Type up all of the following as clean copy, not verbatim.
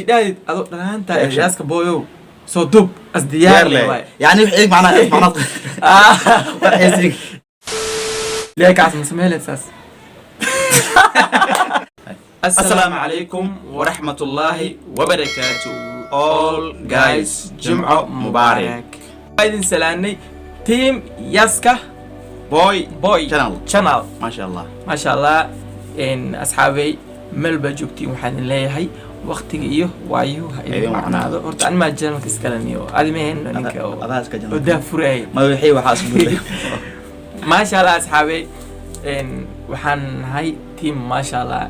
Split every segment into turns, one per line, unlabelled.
دايد أدو أنت إجازك بويو صدوب أصديار لي
يعني إيه معناه إزرق
ليك عاصم سميه الأساس. السلام عليكم ورحمة الله وبركاته. All guys جمعة مبارك. بايدن سلاني تيم ياسكا
بوي
channel
ما شاء الله
ما شاء الله. إن أصحابي ملبا جوكتي وحن الله هاي وقتي إيوه وايوه هاي معنا هذا أرد أنا ما جنك إسكالنيو هذه مهن إنك
هذا إسكال
وده فرعي
ما يحيي وحاسب
ما شاء الله أصحابي إن وحن هاي تيم ما شاء الله.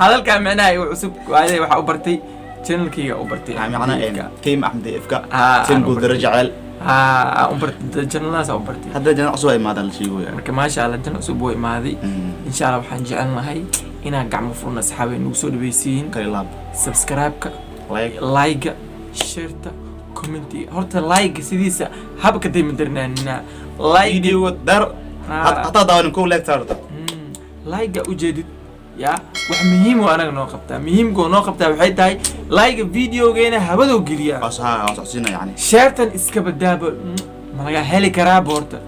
هذا الكلام معناه وعصب وهذا وح أوبرتي channel كي أوبرتي
معنا تيم أحمد إفكا تيم بود رجعل
أوبرت channel ناس أوبرتي
هذا جنا أسوأ ما هذا الشيء
يعني ما شاء الله جنا أسبوع ما هذه إن شاء الله وحن جعلنا هاي إنا قاعد مفروض أصحابي نوصل بيسين
كلام
سبسكرايب لايك شيرتا كومنتي هرت لايك سيديسا هبك دايما درنا إننا لايك
فيديو در حتى داون كل لايك صارت
لايك وجديد يا wax muhiim oo anaga noo qabtaa muhiimka oo noo qabtaa waxay tahay like videogeena habada u geliya
asxaasina yani
shartan iska badaaba malaga heli karaa boorta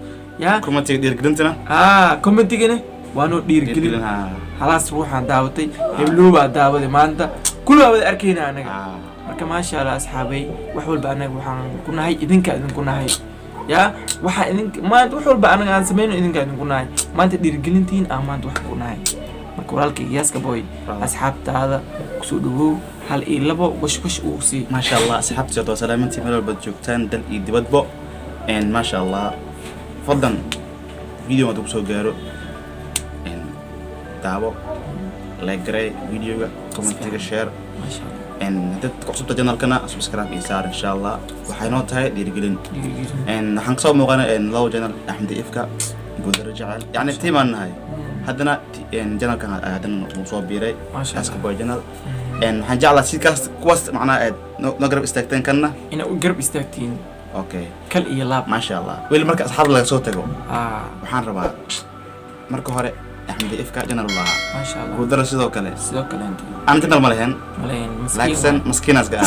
ya
commentiga dhiirgelintana
commentigana waa noo dhiirgelin halaas ruuxan daawatay hebluuba daawaday maanta kullu wada arkayna anaga marka ma sha Allah asxaabay wax walba anaga waxaan ku nahay idinka idinku nahay ya waxa idinka maanta wax walba anaga aan sameeyno idinka idinku nahay maanta dhiirgelintiin maanta wax ku nahay marka walaalkay yaaska boy asxaabtaada ku soo dhawow hal iyo labo washwash uu si
ma sha Allah asxaabtiisa oo salaamantii meel walba joogtaan dal iyo dibadba ma sha Allah fadlan video ma soo gaaro daawo like garay videoga commentiga share
ma sha Allah
dad ku cusubta channelkana subscribe iyo saar insha Allah waxay noo tahay dhiirgelin waxaan soo muuqana labo channel Axmed Ifka بود رجعل يعني تيمان هاي هذنا جنال كان هذنا مصاب بيري أسك بوي جنال هنجعل سيكاس كوست معنا نقرب استكتين كنا
إنه قرب استكتين
أوكي
كل إيلاب
ما شاء الله ويل مركز أصحاب الله صوتكم وحان ربع مركو هري أحمد إفكا جنال الله
ما شاء الله
بود رسيدو كله
سيدو كله
أنا جنال ملهن مسكين مسكين أسكا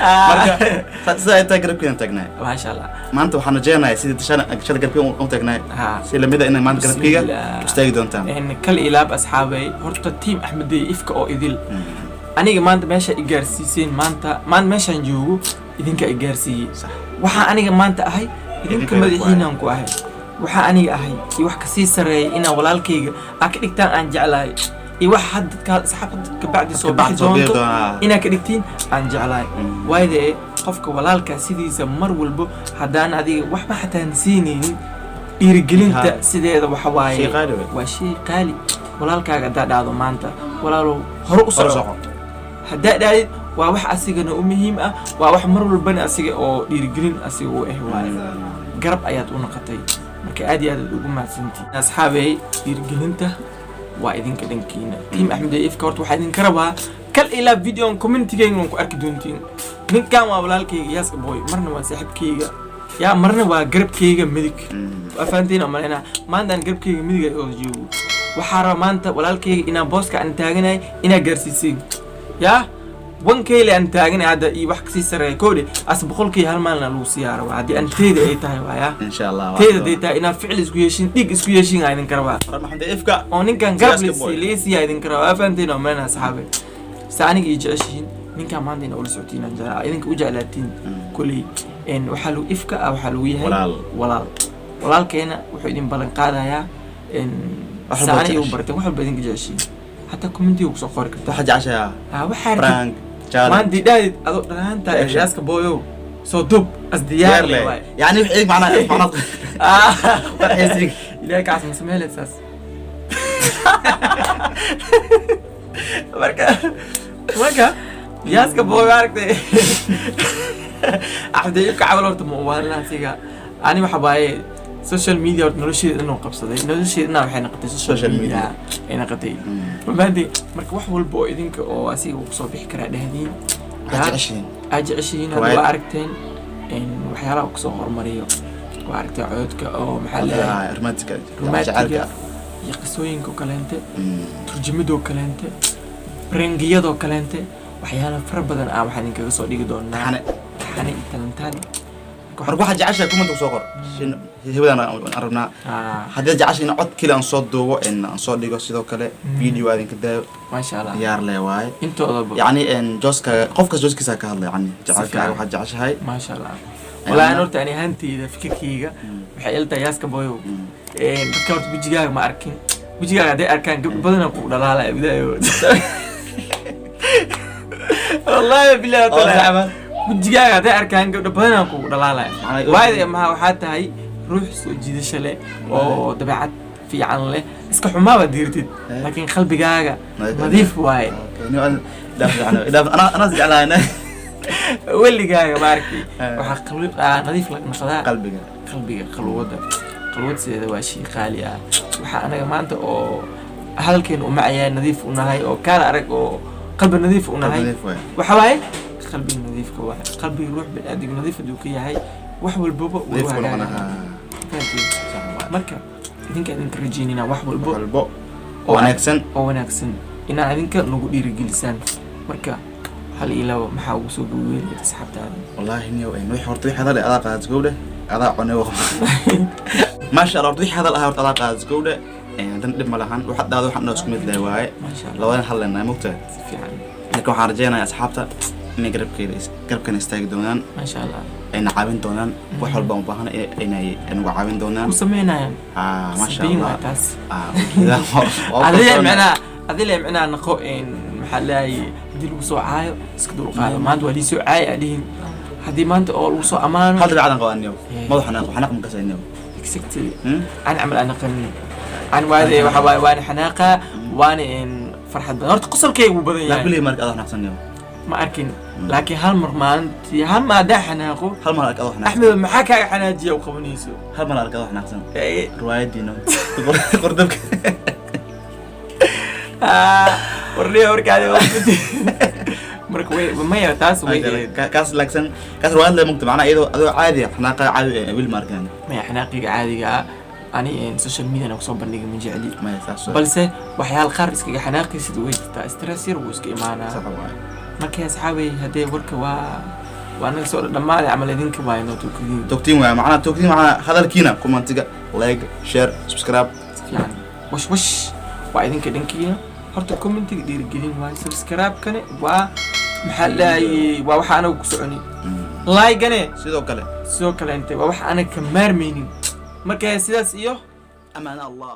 marka saay tagrabkeen tagnay
ma sha Allah
maanta waxaan rajeenayaa sidii shada garabkeen u tagnay si lamida in maanta garabkiga istaagi doontaan
kal ilaab asxaabay horta team Axmed Ifka oo idil aniga maanta meesha i gaarsiiseen maanta meeshan joogo idinka i gaarsiiyay waxa aniga maanta ahay idinka madaxiinaan ku ahay waxa aniga ahay wax ka sii sareeyay ina walaalkayga ka dhigtaan aan jeclahay wax hadda asxaabta bacdi soo bixi doonto ina ka dhigtiin aan jeclahay waayde qofka walaalka sidiisa mar walba hadaan adiga waxba xataa nasiineen dhiirgelinta sideeda waxa waaye waa shay qaali walaalkaaga daadado maanta walaalo hore u soco hadaa dhaadid waa wax asigana u muhiim ah waa wax mar walba asiga oo dhiirgelin asiga u waaye garab ayaad u noqotay marka aad iyo aad ugu mahadsantii asxaabay dhiirgelinta waa idinka dhankiina team Axmed Ifka horta waxa idin karaba kal ila video commentigeena ku arki doontiin ninkan waa walaalkayga yaaska boy marna waa saaxiibkayga ya marna waa garabkayga midig afaantina marina maanta garabkayga midig oo joogo waxa raba maanta walaalkayga ina booska aan taaganay ina gaarsiisay ya wankayla aan taaganay hada iyo wax kasii sareey koode as boqolkii hal maalna lagu siyaaro hadii aan teeda ay tahay waaya
insha Allah
teeda deeta ina ficil isku yeeshin dig isku yeeshin aydan karaba
Axmed Ifka
oo ninkan garab leesii aydan karaba afaantina marina asxaabe saaniga iyo jeceshiin ninkan maanta ina ula socotiin aan jeclaa idinka u jeclaatiin kulli waxa lagu Ifka waxa lagu yahay walaalkeena wuxuu idin balan qaadayaa saaniga u bartay wax walba idinka jeceshiin hatta commentiga ku soo qori kartaa
waxa jeceshaa
waxa prank maanta daayd adoo dhanaanta yaaska boyo صدوب أصديار لي
يعني إيه معناه
إزرق ليك عاصم سميه الأساس. مركا ياسك بوي عاركتي أحد يبكي عمل ورد موبايل ناسيها أنا محباي سوشيال ميديا ورنولشي إنه قبصة نولشي إنه وحين قتي سوشيال ميديا إنه قتي فبعدين مركا وحول بوي إذنك أو أسيق وصوبي حكرا لهذين أجي 20 هذا وعركتين إن وحياله أقصى هرمريو وعركت عودك أو محل روماتيكا يقصوين كلانته ترجمدو كلانته brengiyadoo kaleente waxyaalo fara badan ah waxaan idinkaga soo dhigi doonaa
taxane
talantaan
marka waxaad jeceshahay comment soo qor hebadaan aan rabnaa haddii jeceshahay in cod kale aan soo duubo aan soo dhigo sidoo kale video aan idinka daayo
maasha Allah
diyaar leh waaye
intooda
yani jooska qofkas jooskiisa ka hadlay yani jecelkaaga waxaad jeceshahay
maasha Allah والله أنا قلت يعني هانتي إذا فكر كيجا وحيلت ياسك بويو بكرت بيجيجا ما أركين بيجيجا ده أركان بدنا نقول لا لا بداية والله بالله طلع بيجيجا ده أركان بدنا نقول لا لا وايد ما حتى هاي روح جديد شلة أو تبعت في عن له اسكح ما بديرتد لكن قلبي جاجا نظيف وايد
أنا زعلان
واللي جاي باركي وحقلبي نظيف لك نخذها قلبي قلوة سيدا واشي خالي وحا أنا ما أنت هل كان معي نظيف ونهاي أو كان أرك أو قلبي نظيف ونهاي وحواي قلبي نظيف كواحد قلبي يروح بالأدي نظيف دوكية هاي وحول بابا وروح مركب إذنك رجينينا وحول بابا ونكسن إنا إذنك نقول رجلسان مركب هل إلى محاو سوق وين تسحب تاني
والله إني وين ويح ورطيح هذا اللي ألاقى تقوله أضاع عنه ما شاء الله ورطيح هذا اللي ألاقى تقوله يعني تندب ملحن وحد هذا وحد ناس كمية دواعي
ما شاء الله
لو أنا حلنا مقتل لكن حرجينا يا أصحابته إني قرب كان يستاق دونان
ما شاء الله
إن عابين دونان وحول بمبهنا إنه عابين دونان
وسمينا يعني
ما شاء الله
هذا اللي معنا نقوين محلاي هذي الوسوع عايو اسكدوا القاعدة ما أنت ولي سوء عاي عليهم هذه ما أنت أول وسوع أمان
هذا اللي عادنا قوانيو ما ضحنا حناق مكسرينيو
إكسكتي أنا عمل أنا قني أنا وادي وحواي وأنا حناقة وأنا إن فرحة بنارت قصر كي وبدي
لا كل مرك أضحنا حسنيو
ما أركن لكن هالمر ما أنت هم ما ده حناقو
هالمر لك أضحنا
أحمد محاكا حناجي وقبنيسو
هالمر لك أضحنا حسن
إيه
رواية دينو قردبك
ورني وركادي مركوي ما يتاس وي
كاس لكسن كاس رواد له مكتب معنا ايدو عادي حناقه عادي ويل ماركان
ما حناقي عادي اني سوشيال ميديا انا كسو بندق من جعلي
ما يتاس
بلسه waxyaal qaar iskaga xanaaqi sid way taa stress yar wuu iska imaanaa markay asxaabay hadee warka waa anaga soo dhamaad amal idinka waa inoo
togtiin waa macna hadalkiina commentiga like share subscribe
yani wash waa idinka dhankiina horta commentiga dhiirigelin waa subscribe kane waa maxallaay waa waxa anagu ku soconi like gane sidoo kale inta waa waxa anaga ka maarmeynin marka sidaas iyo amaana Allah